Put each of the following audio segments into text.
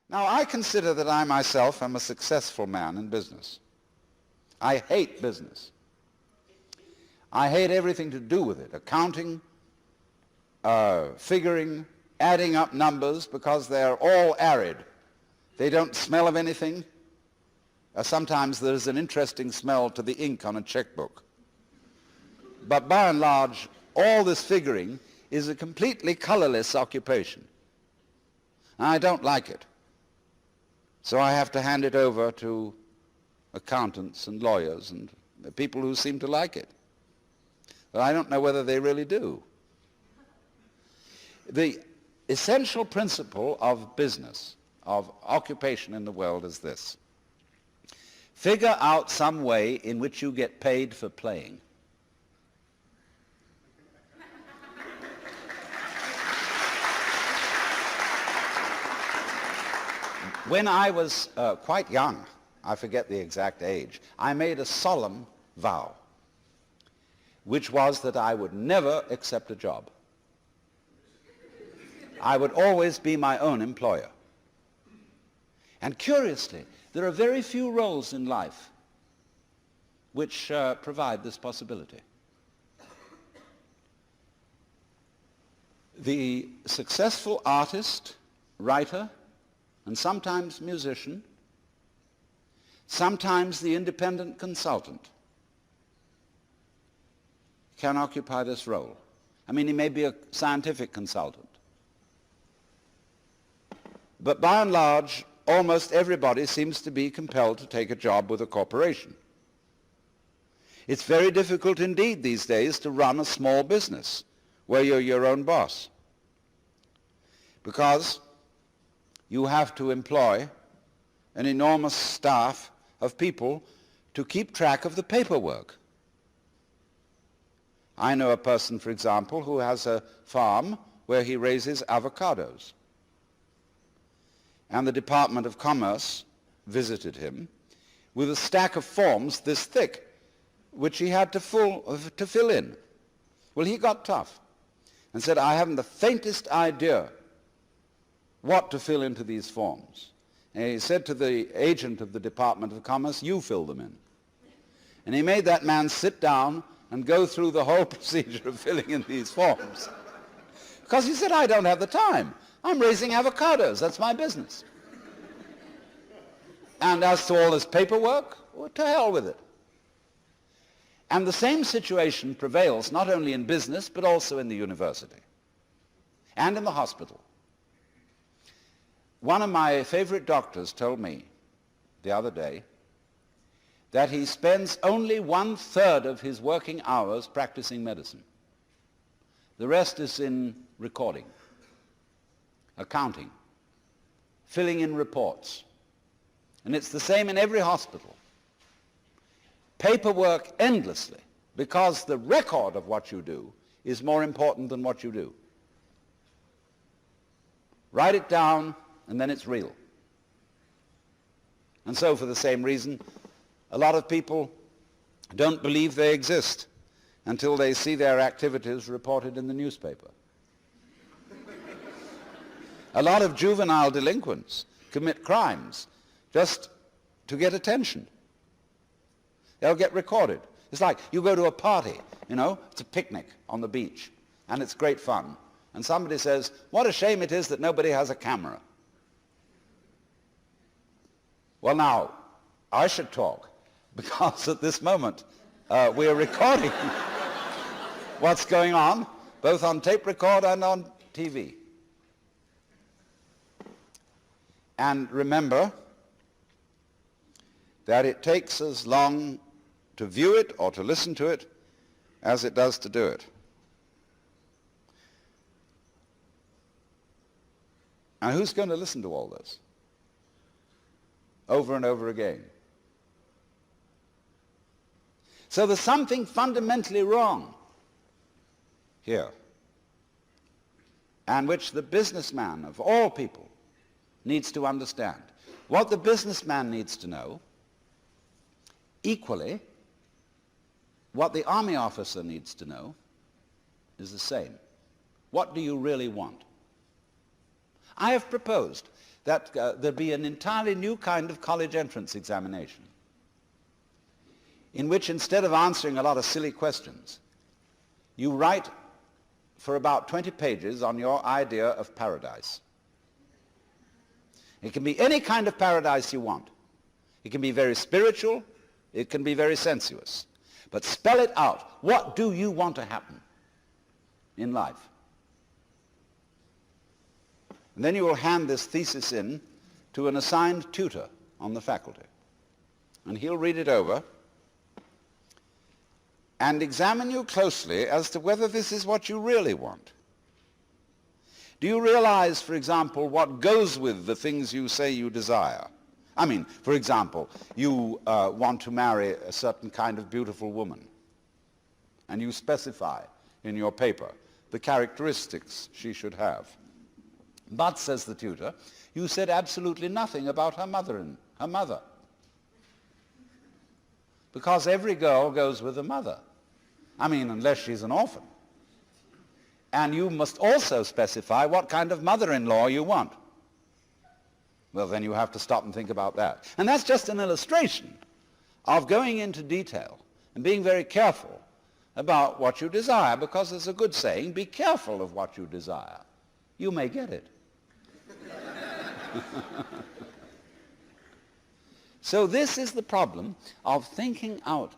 Now, I consider that I myself am a successful man in business. I hate business. I hate everything to do with it, accounting, figuring, adding up numbers, because they're all arid. They don't smell of anything. Sometimes there's an interesting smell to the ink on a checkbook. But by and large, all this figuring is a completely colorless occupation. And I don't like it. So I have to hand it over to accountants and lawyers and people who seem to like it. But I don't know whether they really do. The essential principle of business, of occupation in the world, is this: figure out some way in which you get paid for playing. When I was quite young, I forget the exact age, I made a solemn vow, which was that I would never accept a job. I would always be my own employer. And curiously, there are very few roles in life which provide this possibility. The successful artist, writer, and sometimes musician, sometimes the independent consultant, can occupy this role. I mean, he may be a scientific consultant. But by and large, almost everybody seems to be compelled to take a job with a corporation. It's very difficult indeed these days to run a small business where you're your own boss, because you have to employ an enormous staff of people to keep track of the paperwork. I know a person, for example, who has a farm where he raises avocados. And the Department of Commerce visited him with a stack of forms this thick, which he had to fill in. Well, he got tough and said, I haven't the faintest idea what to fill into these forms. And he said to the agent of the Department of Commerce, you fill them in. And he made that man sit down and go through the whole procedure of filling in these forms. Because he said, I don't have the time. I'm raising avocados. That's my business. And as to all this paperwork, well, to hell with it. And the same situation prevails not only in business, but also in the university and in the hospital. One of my favorite doctors told me the other day that he spends only 1/3 of his working hours practicing medicine. The rest is in recording, accounting, filling in reports. And it's the same in every hospital. Paperwork endlessly, because the record of what you do is more important than what you do. Write it down, and then it's real. And so, for the same reason, a lot of people don't believe they exist until they see their activities reported in the newspaper. A lot of juvenile delinquents commit crimes just to get attention. They'll get recorded. It's like you go to a party, it's a picnic on the beach, and it's great fun. And somebody says, what a shame it is that nobody has a camera. Well, now, I should talk, because at this moment we are recording what's going on, both on tape record and on TV. And remember that it takes as long to view it or to listen to it as it does to do it. And who's going to listen to all this over and over again? So there's something fundamentally wrong here, and which the businessman of all people needs to understand. What the businessman needs to know, equally, what the army officer needs to know, is the same. What do you really want? I have proposed that there'd be an entirely new kind of college entrance examination in which instead of answering a lot of silly questions, you write for about 20 pages on your idea of paradise. It can be any kind of paradise you want. It can be very spiritual, it can be very sensuous. But spell it out. What do you want to happen in life? And then you will hand this thesis in to an assigned tutor on the faculty. And he'll read it over and examine you closely as to whether this is what you really want. Do you realize, for example, what goes with the things you say you desire? I mean, for example, you want to marry a certain kind of beautiful woman, and you specify in your paper the characteristics she should have. But, says the tutor, you said absolutely nothing about her mother. Because every girl goes with a mother. I mean, unless she's an orphan. And you must also specify what kind of mother-in-law you want. Well, then you have to stop and think about that. And that's just an illustration of going into detail and being very careful about what you desire, because there's a good saying, be careful of what you desire. You may get it. So this is the problem of thinking out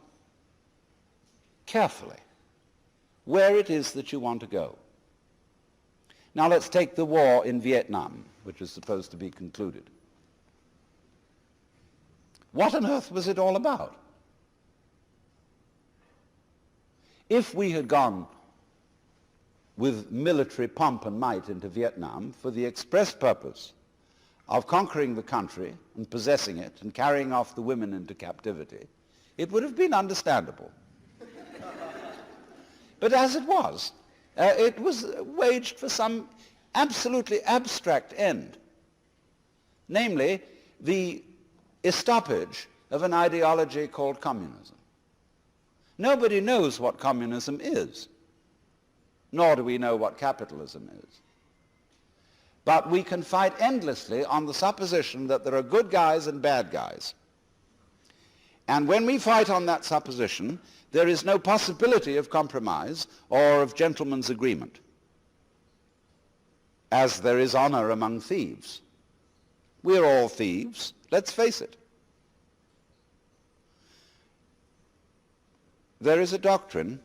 carefully where it is that you want to go. Now let's take the war in Vietnam, which is supposed to be concluded. What on earth was it all about? If we had gone with military pomp and might into Vietnam for the express purpose of conquering the country and possessing it and carrying off the women into captivity, it would have been understandable. But as it was waged for some absolutely abstract end, namely the estoppage of an ideology called communism. Nobody knows what communism is, nor do we know what capitalism is. But we can fight endlessly on the supposition that there are good guys and bad guys. And when we fight on that supposition, there is no possibility of compromise or of gentleman's agreement, as there is honor among thieves. We're all thieves, let's face it. There is a doctrine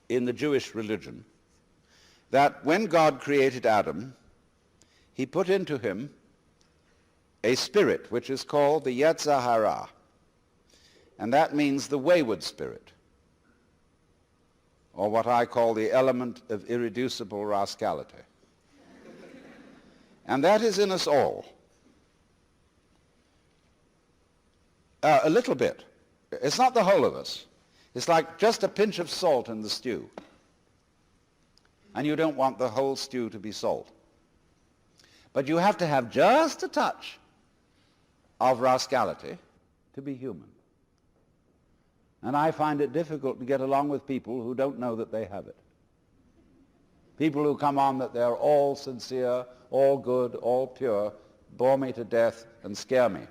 in the Jewish religion that when God created Adam, he put into him a spirit which is called the Yetzer Hara, and that means the wayward spirit, or what I call the element of irreducible rascality. And that is in us all. A little bit. It's not the whole of us. It's like just a pinch of salt in the stew. And you don't want the whole stew to be salt. But you have to have just a touch of rascality to be human. And I find it difficult to get along with people who don't know that they have it. People who come on that they're all sincere, all good, all pure, bore me to death and scare me.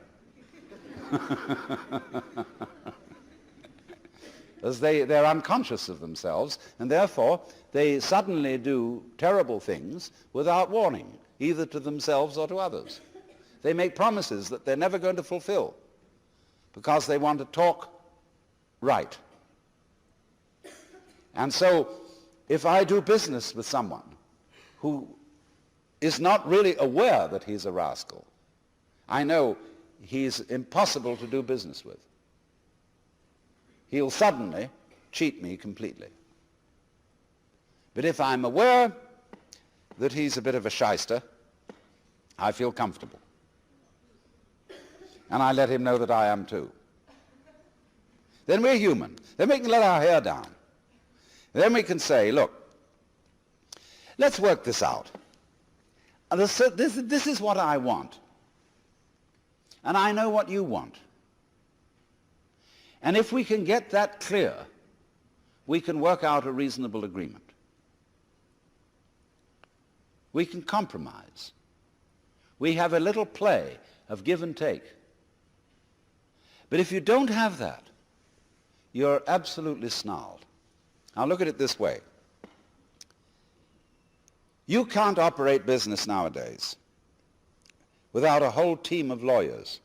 As they're unconscious of themselves, and therefore they suddenly do terrible things without warning, either to themselves or to others. They make promises that they're never going to fulfill because they want to talk right. And so if I do business with someone who is not really aware that he's a rascal, I know he's impossible to do business with. He'll suddenly cheat me completely. But if I'm aware that he's a bit of a shyster, I feel comfortable. And I let him know that I am too. Then we're human. Then we can let our hair down. Then we can say, look, let's work this out. This is what I want. And I know what you want. And if we can get that clear, we can work out a reasonable agreement. We can compromise. We have a little play of give and take. But if you don't have that, you're absolutely snarled. Now look at it this way. You can't operate business nowadays without a whole team of lawyers.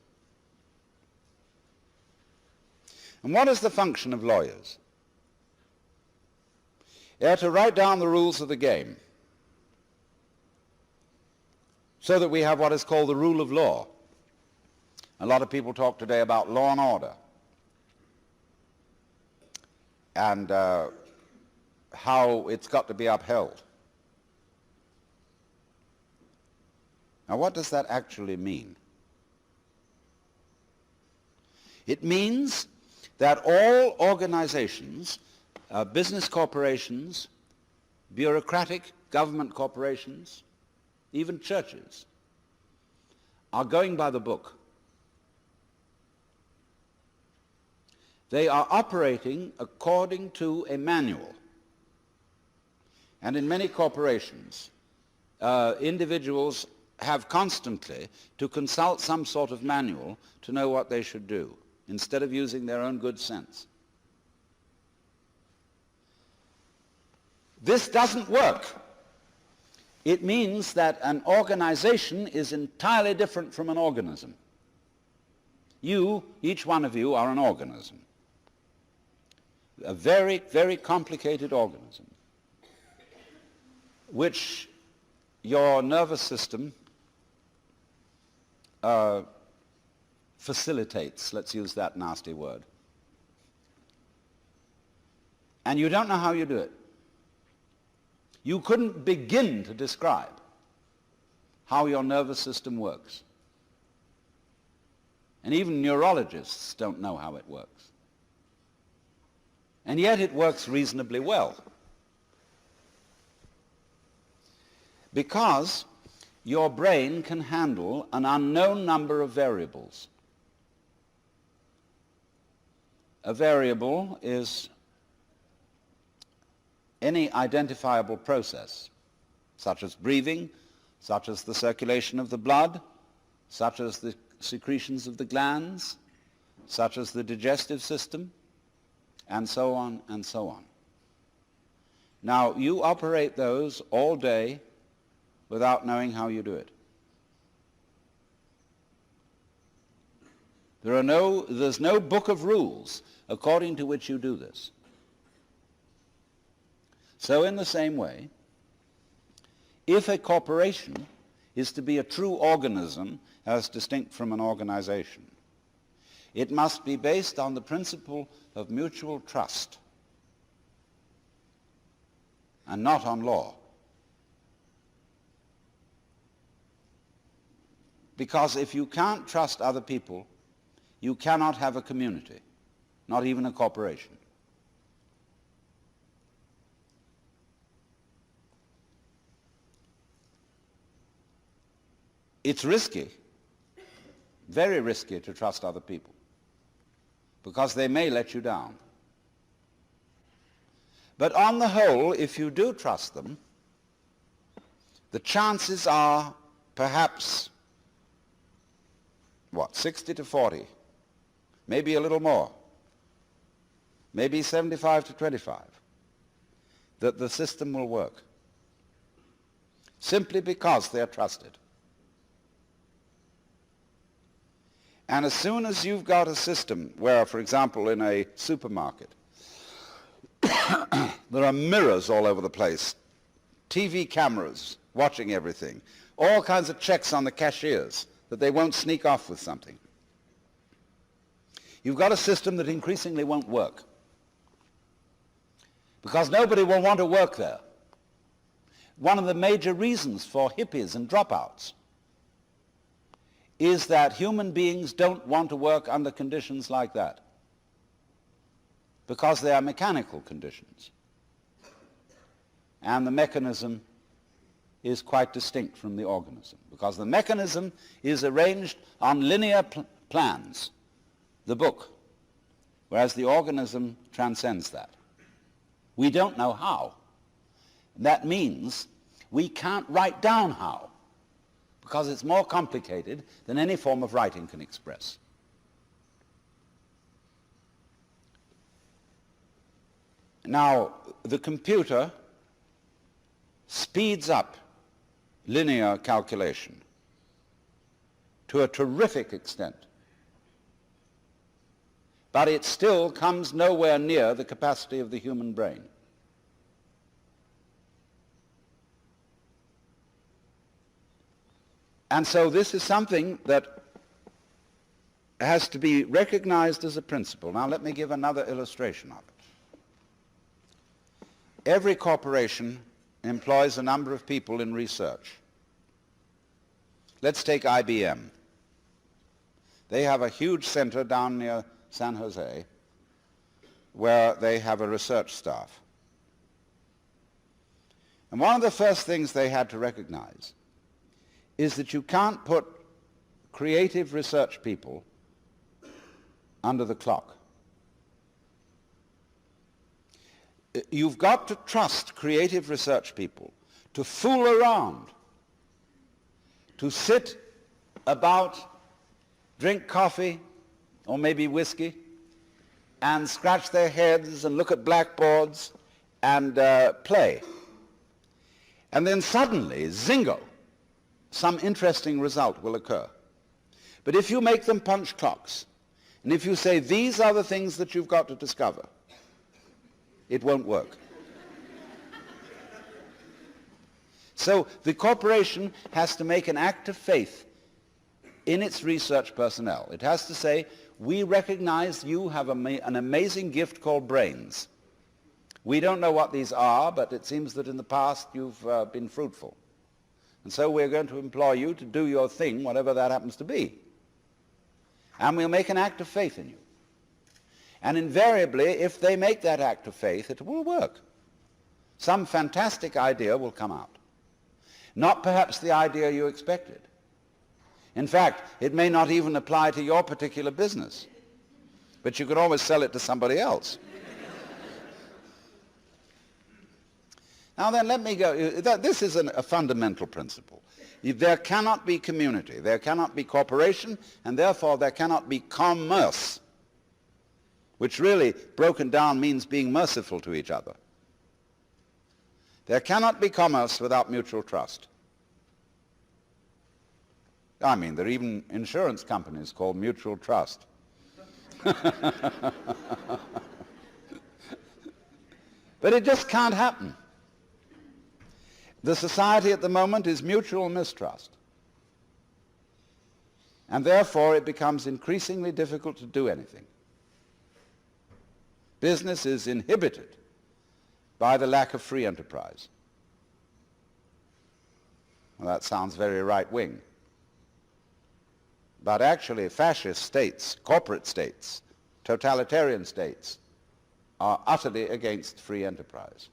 And what is the function of lawyers? They're to write down the rules of the game so that we have what is called the rule of law. A lot of people talk today about law and order and how it's got to be upheld. Now, what does that actually mean? It means that all organizations, business corporations, bureaucratic government corporations, even churches, are going by the book. They are operating according to a manual. And in many corporations, individuals have constantly to consult some sort of manual to know what they should do, instead of using their own good sense. This doesn't work. It means that an organization is entirely different from an organism. You, each one of you, are an organism. A very, very complicated organism, which your nervous system facilitates, let's use that nasty word. And you don't know how you do it. You couldn't begin to describe how your nervous system works. And even neurologists don't know how it works. And yet it works reasonably well. Because your brain can handle an unknown number of variables. A variable is any identifiable process, such as breathing, such as the circulation of the blood, such as the secretions of the glands, such as the digestive system, and so on and so on. Now, you operate those all day without knowing how you do it. There's no book of rules according to which you do this. So in the same way, if a corporation is to be a true organism as distinct from an organization, it must be based on the principle of mutual trust and not on law. Because if you can't trust other people, you cannot have a community, not even a corporation. It's risky, very risky to trust other people, because they may let you down. But on the whole, if you do trust them, the chances are perhaps, 60 to 40, maybe a little more, maybe 75 to 25, that the system will work, simply because they're trusted. And as soon as you've got a system where, for example, in a supermarket, there are mirrors all over the place, TV cameras watching everything, all kinds of checks on the cashiers that they won't sneak off with something. You've got a system that increasingly won't work, because nobody will want to work there. One of the major reasons for hippies and dropouts is that human beings don't want to work under conditions like that, because they are mechanical conditions. And the mechanism is quite distinct from the organism, because the mechanism is arranged on linear plans, the book, whereas the organism transcends that. We don't know how. That means we can't write down how, because it's more complicated than any form of writing can express. Now, the computer speeds up linear calculation to a terrific extent, but it still comes nowhere near the capacity of the human brain. And so this is something that has to be recognized as a principle. Now let me give another illustration of it. Every corporation employs a number of people in research. Let's take IBM. They have a huge center down near San Jose where they have a research staff. And one of the first things they had to recognize is that you can't put creative research people under the clock. You've got to trust creative research people to fool around, to sit about, drink coffee or maybe whiskey, and scratch their heads and look at blackboards and play. And then suddenly, zingo, some interesting result will occur. But if you make them punch clocks, and if you say these are the things that you've got to discover, it won't work. So the corporation has to make an act of faith in its research personnel. It has to say, we recognize you have an amazing gift called brains. We don't know what these are, but it seems that in the past you've been fruitful. And so we're going to employ you to do your thing, whatever that happens to be. And we'll make an act of faith in you. And invariably, if they make that act of faith, it will work. Some fantastic idea will come out. Not perhaps the idea you expected. In fact, it may not even apply to your particular business. But you could always sell it to somebody else. Now then, let me go. This is a fundamental principle. There cannot be community, there cannot be cooperation, and therefore there cannot be commerce, which really, broken down, means being merciful to each other. There cannot be commerce without mutual trust. I mean, there are even insurance companies called mutual trust. But it just can't happen. The society at the moment is mutual mistrust. And therefore it becomes increasingly difficult to do anything. Business is inhibited by the lack of free enterprise. Well, that sounds very right-wing. But actually fascist states, corporate states, totalitarian states are utterly against free enterprise.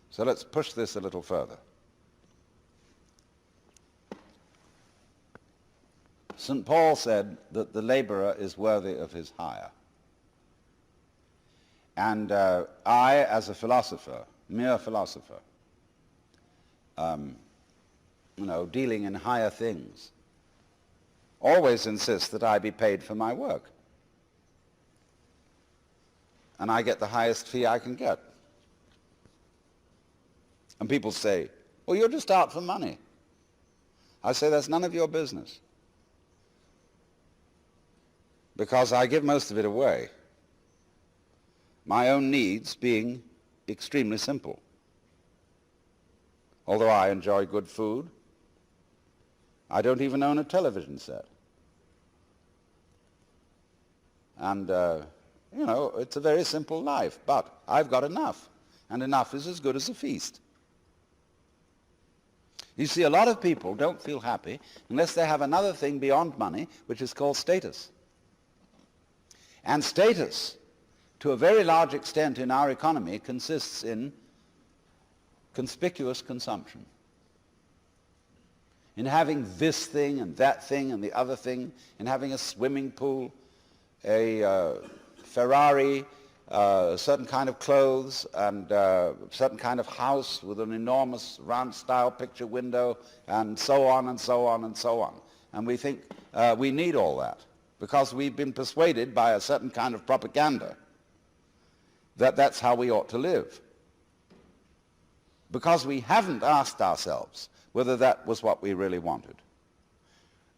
So let's push this a little further. St. Paul said that the laborer is worthy of his hire. And I, as a philosopher, mere philosopher, dealing in higher things, always insist that I be paid for my work. And I get the highest fee I can get. And people say, well, you're just out for money. I say, that's none of your business. Because I give most of it away. My own needs being extremely simple. Although I enjoy good food, I don't even own a television set. And, it's a very simple life, but I've got enough. And enough is as good as a feast. You see, a lot of people don't feel happy unless they have another thing beyond money, which is called status. And status, to a very large extent in our economy, consists in conspicuous consumption. In having this thing and that thing and the other thing, in having a swimming pool, a Ferrari, a certain kind of clothes and a certain kind of house with an enormous round style picture window and so on and so on and so on. And we think we need all that because we've been persuaded by a certain kind of propaganda that that's how we ought to live. Because we haven't asked ourselves whether that was what we really wanted.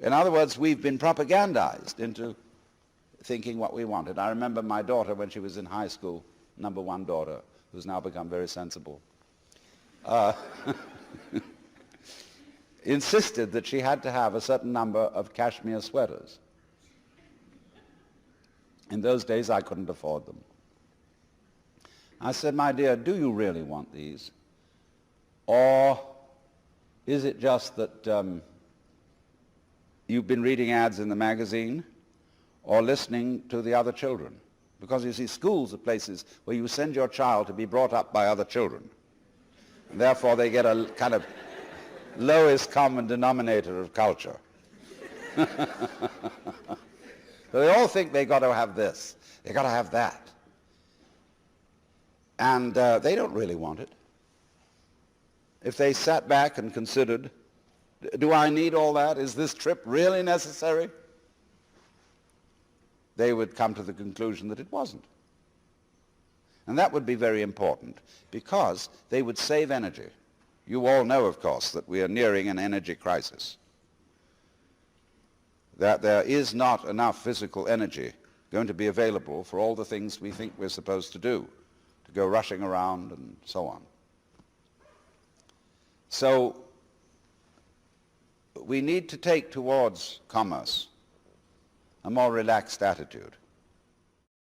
In other words, we've been propagandized into thinking what we wanted. I remember my daughter when she was in high school, number one daughter, who's now become very sensible, insisted that she had to have a certain number of cashmere sweaters. In those days, I couldn't afford them. I said, my dear, do you really want these? Or is it just that you've been reading ads in the magazine or listening to the other children? Because you see, schools are places where you send your child to be brought up by other children. And therefore, they get a kind of lowest common denominator of culture. So they all think they've got to have this, they've got to have that. And they don't really want it. If they sat back and considered, do I need all that? Is this trip really necessary? They would come to the conclusion that it wasn't. And that would be very important because they would save energy. You all know, of course, that we are nearing an energy crisis, that there is not enough physical energy going to be available for all the things we think we're supposed to do, to go rushing around and so on. So we need to take towards commerce a more relaxed attitude.